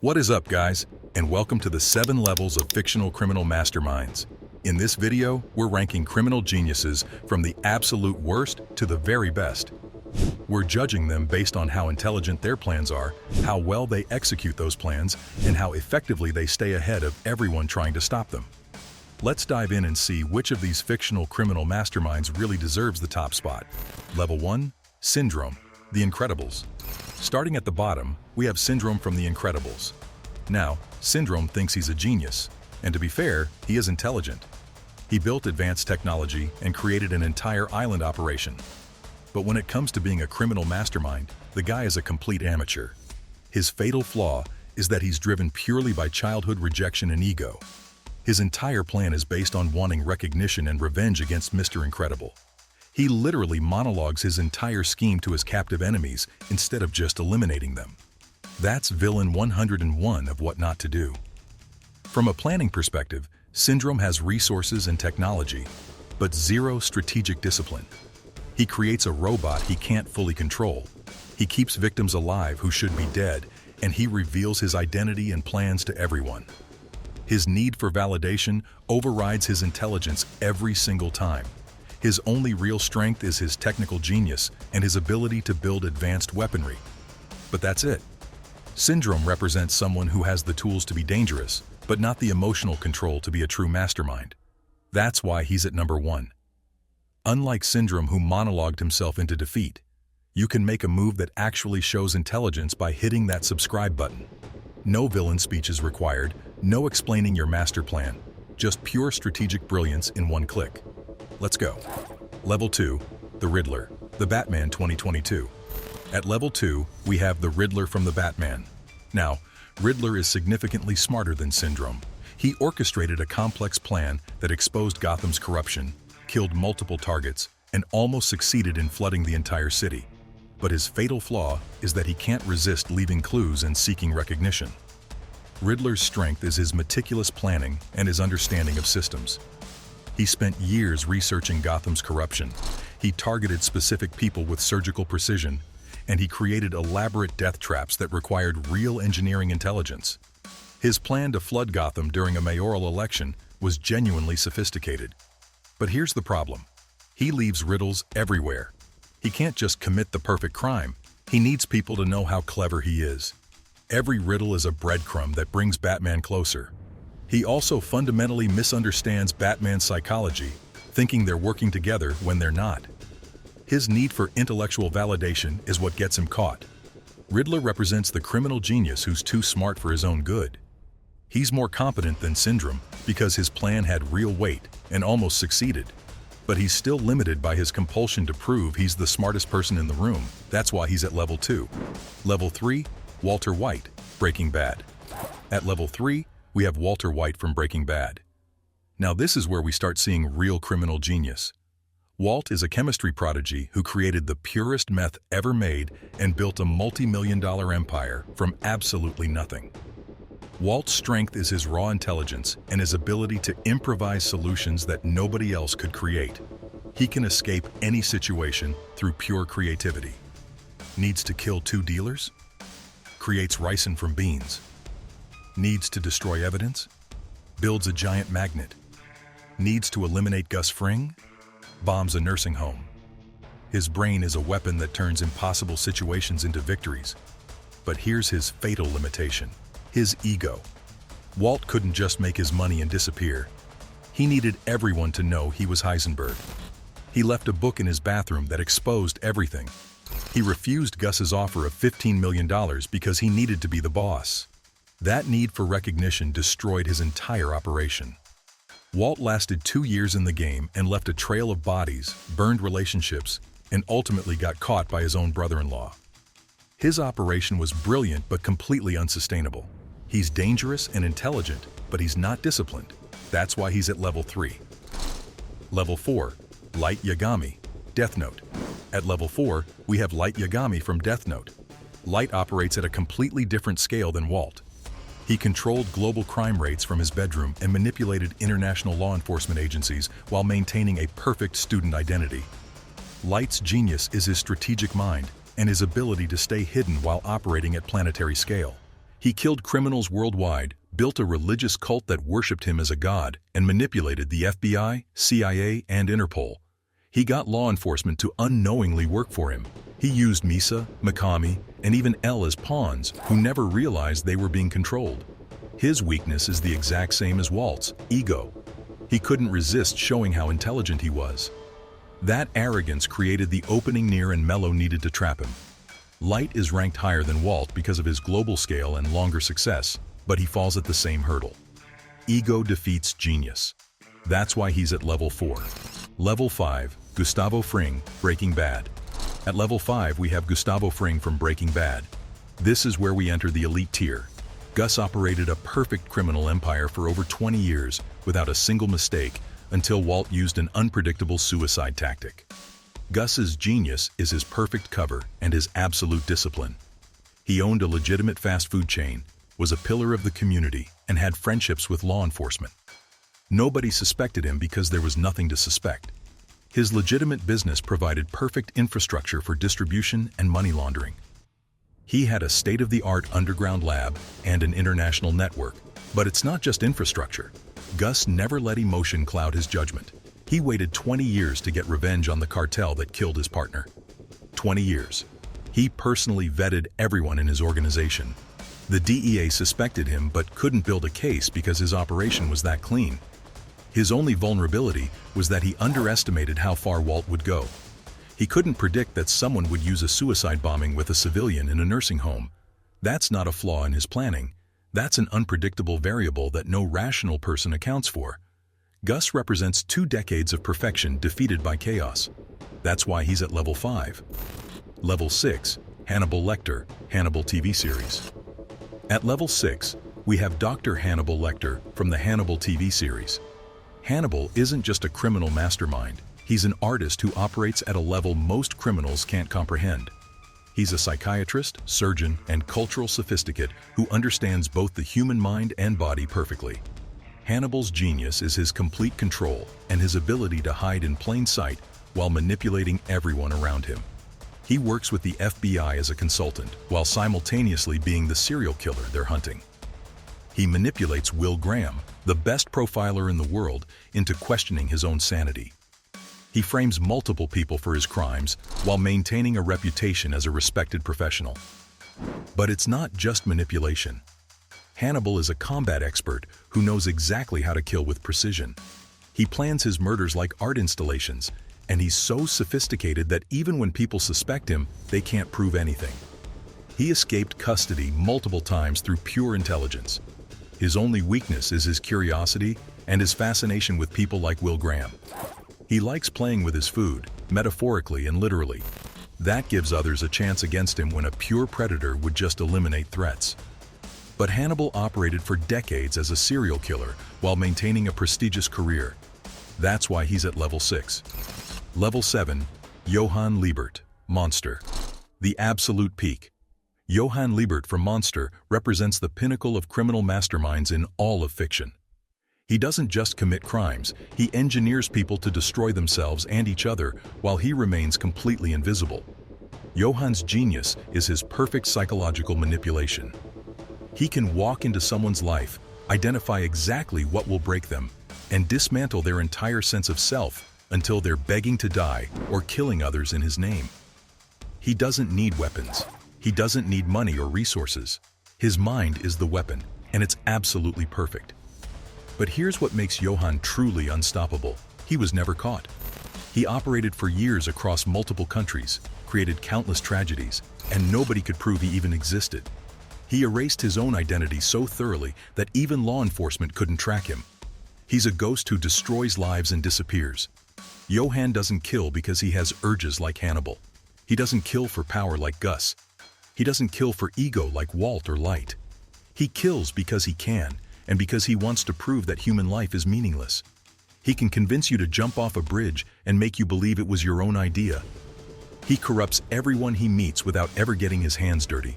What is up, guys? And welcome to the 7 levels of fictional criminal masterminds. In this video, we're ranking criminal geniuses from the absolute worst to the very best. We're judging them based on how intelligent their plans are, how well they execute those plans, and how effectively they stay ahead of everyone trying to stop them. Let's dive in and see which of these fictional criminal masterminds really deserves the top spot. Level 1. Syndrome, The Incredibles. Starting at the bottom, we have Syndrome from The Incredibles. Now, Syndrome thinks he's a genius, and to be fair, he is intelligent. He built advanced technology and created an entire island operation. But when it comes to being a criminal mastermind, the guy is a complete amateur. His fatal flaw is that he's driven purely by childhood rejection and ego. His entire plan is based on wanting recognition and revenge against Mr. Incredible. He literally monologues his entire scheme to his captive enemies instead of just eliminating them. That's villain 101 of what not to do. From a planning perspective, Syndrome has resources and technology, but zero strategic discipline. He creates a robot he can't fully control. He keeps victims alive who should be dead, and he reveals his identity and plans to everyone. His need for validation overrides his intelligence every single time. His only real strength is his technical genius and his ability to build advanced weaponry. But that's it. Syndrome represents someone who has the tools to be dangerous, but not the emotional control to be a true mastermind. That's why he's at number 1. Unlike Syndrome, who monologued himself into defeat, you can make a move that actually shows intelligence by hitting that subscribe button. No villain speech is required, no explaining your master plan, just pure strategic brilliance in one click. Let's go. Level 2, The Riddler, The Batman 2022. At level 2, we have the Riddler from The Batman. Now, Riddler is significantly smarter than Syndrome. He orchestrated a complex plan that exposed Gotham's corruption, killed multiple targets, and almost succeeded in flooding the entire city. But his fatal flaw is that he can't resist leaving clues and seeking recognition. Riddler's strength is his meticulous planning and his understanding of systems. He spent years researching Gotham's corruption. He targeted specific people with surgical precision, and he created elaborate death traps that required real engineering intelligence. His plan to flood Gotham during a mayoral election was genuinely sophisticated. But here's the problem. He leaves riddles everywhere. He can't just commit the perfect crime. He needs people to know how clever he is. Every riddle is a breadcrumb that brings Batman closer. He also fundamentally misunderstands Batman's psychology, thinking they're working together when they're not. His need for intellectual validation is what gets him caught. Riddler represents the criminal genius who's too smart for his own good. He's more competent than Syndrome because his plan had real weight and almost succeeded. But he's still limited by his compulsion to prove he's the smartest person in the room. That's why he's at level 2. Level 3, Walter White, Breaking Bad. At level 3, we have Walter White from Breaking Bad. Now this is where we start seeing real criminal genius. Walt is a chemistry prodigy who created the purest meth ever made and built a multi-million-dollar empire from absolutely nothing. Walt's strength is his raw intelligence and his ability to improvise solutions that nobody else could create. He can escape any situation through pure creativity. Needs to kill 2 dealers? Creates ricin from beans. Needs to destroy evidence? Builds a giant magnet. Needs to eliminate Gus Fring? Bombs a nursing home. His brain is a weapon that turns impossible situations into victories. But here's his fatal limitation. His ego. Walt couldn't just make his money and disappear. He needed everyone to know he was Heisenberg. He left a book in his bathroom that exposed everything. He refused Gus's offer of $15 million because he needed to be the boss. That need for recognition destroyed his entire operation. Walt lasted 2 years in the game and left a trail of bodies, burned relationships, and ultimately got caught by his own brother-in-law. His operation was brilliant but completely unsustainable. He's dangerous and intelligent, but he's not disciplined. That's why he's at level 3. Level 4, Light Yagami, Death Note. At level 4, we have Light Yagami from Death Note. Light operates at a completely different scale than Walt. He controlled global crime rates from his bedroom and manipulated international law enforcement agencies while maintaining a perfect student identity. Light's genius is his strategic mind and his ability to stay hidden while operating at planetary scale. He killed criminals worldwide, built a religious cult that worshipped him as a god, and manipulated the FBI, CIA, and Interpol. He got law enforcement to unknowingly work for him. He used Misa, Mikami, and even Elle as pawns who never realized they were being controlled. His weakness is the exact same as Walt's, ego. He couldn't resist showing how intelligent he was. That arrogance created the opening Nier and Mello needed to trap him. Light is ranked higher than Walt because of his global scale and longer success, but he falls at the same hurdle. Ego defeats genius. That's why he's at level 4. Level 5, Gustavo Fring, Breaking Bad. At level 5 we have Gustavo Fring from Breaking Bad. This is where we enter the elite tier. Gus operated a perfect criminal empire for over 20 years without a single mistake until Walt used an unpredictable suicide tactic. Gus's genius is his perfect cover and his absolute discipline. He owned a legitimate fast food chain, was a pillar of the community, and had friendships with law enforcement. Nobody suspected him because there was nothing to suspect. His legitimate business provided perfect infrastructure for distribution and money laundering. He had a state-of-the-art underground lab and an international network, but it's not just infrastructure. Gus never let emotion cloud his judgment. He waited 20 years to get revenge on the cartel that killed his partner. 20 years. He personally vetted everyone in his organization. The DEA suspected him but couldn't build a case because his operation was that clean. His only vulnerability was that he underestimated how far Walt would go. He couldn't predict that someone would use a suicide bombing with a civilian in a nursing home. That's not a flaw in his planning. That's an unpredictable variable that no rational person accounts for. Gus represents 2 decades of perfection defeated by chaos. That's why he's at level 5. Level 6, Hannibal Lecter, Hannibal TV series. At level 6, we have Dr. Hannibal Lecter from the Hannibal TV series. Hannibal isn't just a criminal mastermind. He's an artist who operates at a level most criminals can't comprehend. He's a psychiatrist, surgeon, and cultural sophisticate who understands both the human mind and body perfectly. Hannibal's genius is his complete control and his ability to hide in plain sight while manipulating everyone around him. He works with the FBI as a consultant while simultaneously being the serial killer they're hunting. He manipulates Will Graham, the best profiler in the world, into questioning his own sanity. He frames multiple people for his crimes while maintaining a reputation as a respected professional. But it's not just manipulation. Hannibal is a combat expert who knows exactly how to kill with precision. He plans his murders like art installations, and he's so sophisticated that even when people suspect him, they can't prove anything. He escaped custody multiple times through pure intelligence. His only weakness is his curiosity and his fascination with people like Will Graham. He likes playing with his food, metaphorically and literally. That gives others a chance against him when a pure predator would just eliminate threats. But Hannibal operated for decades as a serial killer while maintaining a prestigious career. That's why he's at level 6. Level 7, Johann Liebert, Monster. The absolute peak. Johann Liebert from Monster represents the pinnacle of criminal masterminds in all of fiction. He doesn't just commit crimes, he engineers people to destroy themselves and each other while he remains completely invisible. Johann's genius is his perfect psychological manipulation. He can walk into someone's life, identify exactly what will break them, and dismantle their entire sense of self until they're begging to die or killing others in his name. He doesn't need weapons. He doesn't need money or resources. His mind is the weapon, and it's absolutely perfect. But here's what makes Johann truly unstoppable. He was never caught. He operated for years across multiple countries, created countless tragedies, and nobody could prove he even existed. He erased his own identity so thoroughly that even law enforcement couldn't track him. He's a ghost who destroys lives and disappears. Johann doesn't kill because he has urges like Hannibal. He doesn't kill for power like Gus. He doesn't kill for ego like Walt or Light. He kills because he can, and because he wants to prove that human life is meaningless. He can convince you to jump off a bridge and make you believe it was your own idea. He corrupts everyone he meets without ever getting his hands dirty.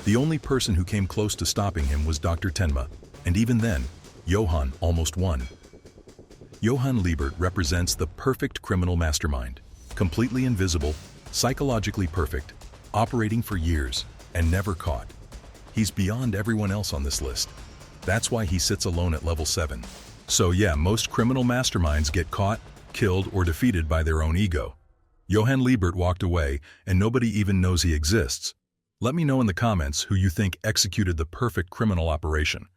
The only person who came close to stopping him was Dr. Tenma, and even then, Johann almost won. Johann Liebert represents the perfect criminal mastermind, completely invisible, psychologically perfect, operating for years, and never caught. He's beyond everyone else on this list. That's why he sits alone at level 7. So yeah, most criminal masterminds get caught, killed, or defeated by their own ego. Johann Liebert walked away, and nobody even knows he exists. Let me know in the comments who you think executed the perfect criminal operation.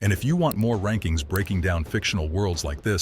And if you want more rankings breaking down fictional worlds like this,